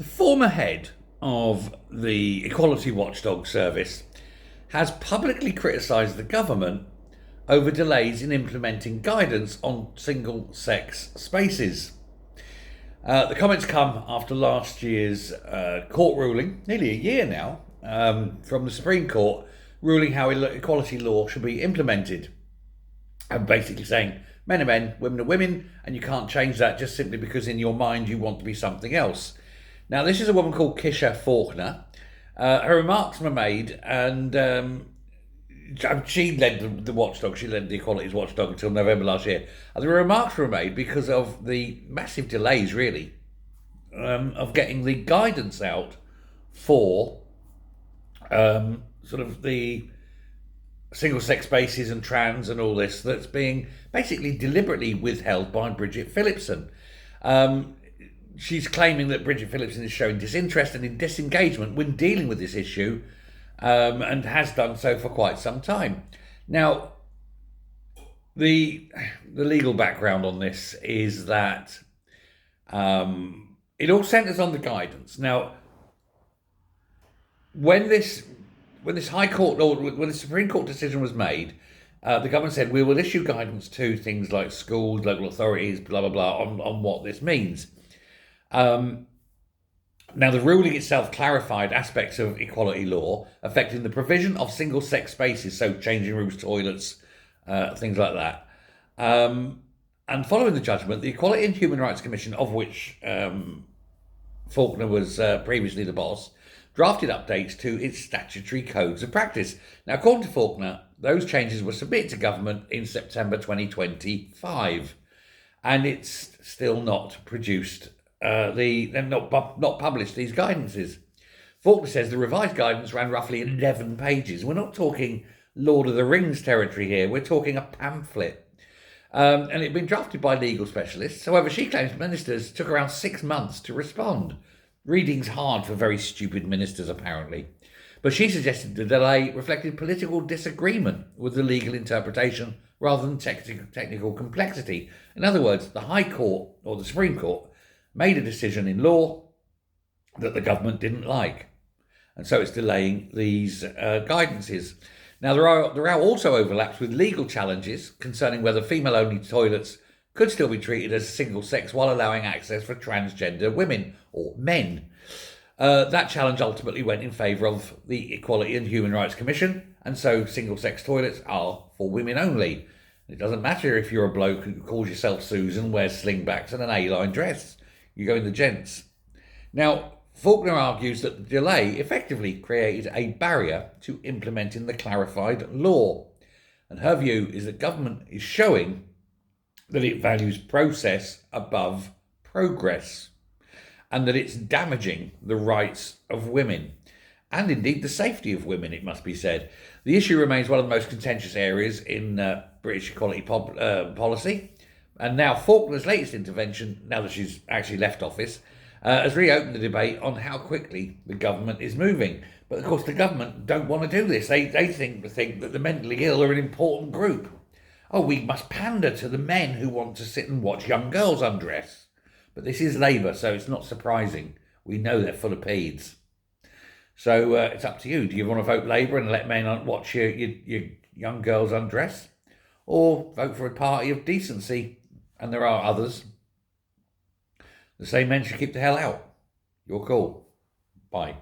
The former head of the Equality Watchdog Service has publicly criticised the government over delays in implementing guidance on single sex spaces. The comments come after last year's court ruling, nearly a year now, from the Supreme Court, ruling how equality law should be implemented. And basically saying men are men, women are women, and you can't change that just simply because in your mind you want to be something else. Now, this is a woman called Kisha Faulkner. Her remarks were made, and she led the watchdog, she led the Equalities Watchdog until November last year. And the remarks were made because of the massive delays, really, of getting the guidance out for sort of the single-sex spaces and trans and all this that's being basically deliberately withheld by Bridget Phillipson. She's claiming that Bridget Phillipson is showing disinterest and disengagement when dealing with this issue, and has done so for quite some time. Now, the legal background on this is that it all centres on the guidance. Now, when this High Court or when the Supreme Court decision was made, the government said we will issue guidance to things like schools, local authorities, blah blah blah, on what this means. Now, the ruling itself clarified aspects of equality law affecting the provision of single-sex spaces, so changing rooms, toilets, things like that. And following the judgment, the Equality and Human Rights Commission, of which Faulkner was previously the boss, drafted updates to its statutory codes of practice. Now, according to Faulkner, those changes were submitted to government in September 2025, and it's still not produced. They've not published these guidances. Faulkner says the revised guidance ran roughly 11 pages. We're not talking Lord of the Rings territory here. We're talking a pamphlet. And it had been drafted by legal specialists. However, she claims ministers took around 6 months to respond. Reading's hard for very stupid ministers, apparently. But she suggested the delay reflected political disagreement with the legal interpretation rather than technical complexity. In other words, the High Court, or the Supreme Court, made a decision in law that the government didn't like. And so it's delaying these guidances. Now, there are also overlaps with legal challenges concerning whether female-only toilets could still be treated as single-sex while allowing access for transgender women or men. That challenge ultimately went in favour of the Equality and Human Rights Commission, and so single-sex toilets are for women only. It doesn't matter if you're a bloke who calls yourself Susan, wears slingbacks and an A-line dress. You go in the gents. Now, Faulkner argues that the delay effectively created a barrier to implementing the clarified law. And her view is that government is showing that it values process above progress, and that it's damaging the rights of women, and indeed the safety of women, it must be said. The issue remains one of the most contentious areas in British equality policy. And now Faulkner's latest intervention, now that she's actually left office, has reopened the debate on how quickly the government is moving. But of course the government don't want to do this. They think that the mentally ill are an important group. Oh, we must pander to the men who want to sit and watch young girls undress. But this is Labour, so it's not surprising. We know they're full of peds. So it's up to you. Do you want to vote Labour and let men watch your young girls undress? Or vote for a party of decency? And there are others. The same men should keep the hell out. Your call. Bye.